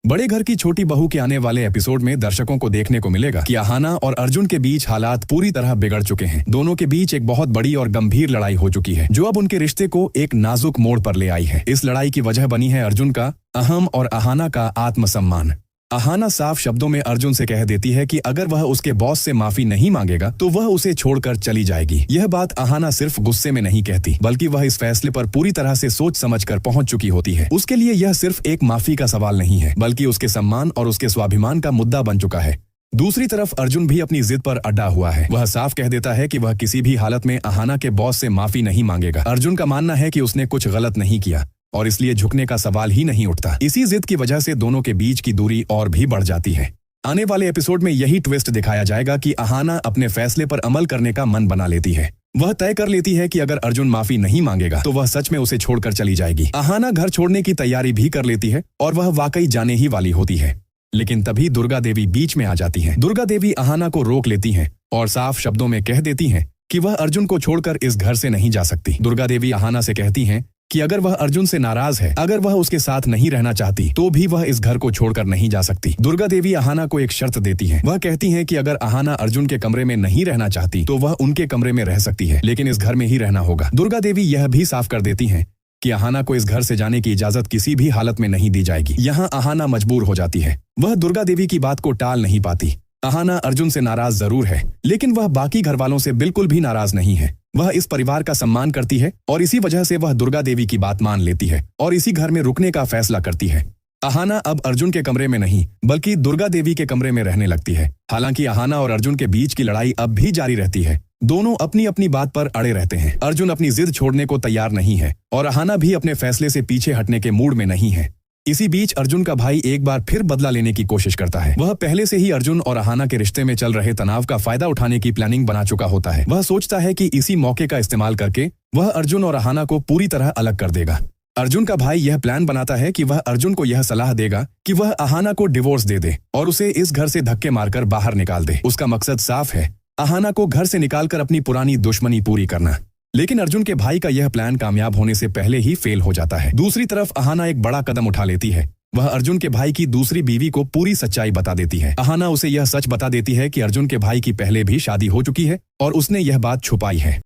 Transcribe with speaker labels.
Speaker 1: बड़े घर की छोटी बहू के आने वाले एपिसोड में दर्शकों को देखने को मिलेगा कि अहाना और अर्जुन के बीच हालात पूरी तरह बिगड़ चुके हैं। दोनों के बीच एक बहुत बड़ी और गंभीर लड़ाई हो चुकी है, जो अब उनके रिश्ते को एक नाजुक मोड़ पर ले आई है। इस लड़ाई की वजह बनी है अर्जुन का अहम और अहाना का आत्मसम्मान। अहाना साफ शब्दों में अर्जुन से कह देती है कि अगर वह उसके बॉस से माफी नहीं मांगेगा तो वह उसे छोड़कर चली जाएगी। यह बात अहाना सिर्फ गुस्से में नहीं कहती, बल्कि वह इस फैसले पर पूरी तरह से सोच समझकर पहुंच चुकी होती है। उसके लिए यह सिर्फ एक माफी का सवाल नहीं है, बल्कि उसके सम्मान और उसके स्वाभिमान का मुद्दा बन चुका है। दूसरी तरफ अर्जुन भी अपनी जिद पर अड़ा हुआ है। वह साफ कह देता है कि वह किसी भी हालत में अहाना के बॉस से माफी नहीं मांगेगा। अर्जुन का मानना है कि उसने कुछ गलत नहीं किया और इसलिए झुकने का सवाल ही नहीं उठता। इसी जिद की वजह से दोनों के बीच की दूरी और भी बढ़ जाती है। आने वाले एपिसोड में यही ट्विस्ट दिखाया जाएगा कि अहाना अपने फैसले पर अमल करने का मन बना लेती है। वह तय कर लेती है कि अगर अर्जुन माफी नहीं मांगेगा तो वह सच में उसे छोड़कर चली जाएगी। अहाना घर छोड़ने की तैयारी भी कर लेती है और वह वाकई जाने ही वाली होती है, लेकिन तभी दुर्गा देवी बीच में आ जाती हैं। दुर्गा देवी अहाना को रोक लेती हैं और साफ शब्दों में कह देती हैं कि वह अर्जुन को छोड़कर इस घर से नहीं जा सकती। दुर्गा देवी अहाना से कहती हैं कि अगर वह अर्जुन से नाराज है, अगर वह उसके साथ नहीं रहना चाहती, तो भी वह इस घर को छोड़कर नहीं जा सकती। दुर्गा देवी अहाना को एक शर्त देती हैं। वह कहती हैं कि अगर अहाना अर्जुन के कमरे में नहीं रहना चाहती तो वह उनके कमरे में रह सकती है, लेकिन इस घर में ही रहना होगा। दुर्गा देवी यह भी साफ कर देती हैं कि अहाना को इस घर से जाने की इजाजत किसी भी हालत में नहीं दी जाएगी। यहाँ अहाना मजबूर हो जाती है। वह दुर्गा देवी की बात को टाल नहीं पाती। अहाना अर्जुन से नाराज जरूर है, लेकिन वह बाकी घर वालों से बिल्कुल भी नाराज नहीं है। वह इस परिवार का सम्मान करती है और इसी वजह से वह दुर्गा देवी की बात मान लेती है और इसी घर में रुकने का फैसला करती है। अहाना अब अर्जुन के कमरे में नहीं, बल्कि दुर्गा देवी के कमरे में रहने लगती है। हालांकि अहाना और अर्जुन के बीच की लड़ाई अब भी जारी रहती है। दोनों अपनी अपनी बात पर अड़े रहते हैं। अर्जुन अपनी जिद छोड़ने को तैयार नहीं है और अहाना भी अपने फैसले से पीछे हटने के मूड में नहीं है। इसी बीच अर्जुन का भाई एक बार फिर बदला लेने की कोशिश करता है। वह पहले से ही अर्जुन और अहाना के रिश्ते में चल रहे तनाव का फायदा उठाने की प्लानिंग बना चुका होता है। वह सोचता है कि इसी मौके का इस्तेमाल करके वह अर्जुन और अहाना को पूरी तरह अलग कर देगा। अर्जुन का भाई यह प्लान बनाता है कि वह अर्जुन को यह सलाह देगा कि वह अहाना को डिवोर्स दे दे और उसे इस घर से धक्के मारकर बाहर निकाल दे। उसका मकसद साफ है, अहाना को घर से निकालकर अपनी पुरानी दुश्मनी पूरी करना। लेकिन अर्जुन के भाई का यह प्लान कामयाब होने से पहले ही फेल हो जाता है। दूसरी तरफ अहाना एक बड़ा कदम उठा लेती है। वह अर्जुन के भाई की दूसरी बीवी को पूरी सच्चाई बता देती है। अहाना उसे यह सच बता देती है कि अर्जुन के भाई की पहले भी शादी हो चुकी है और उसने यह बात छुपाई है।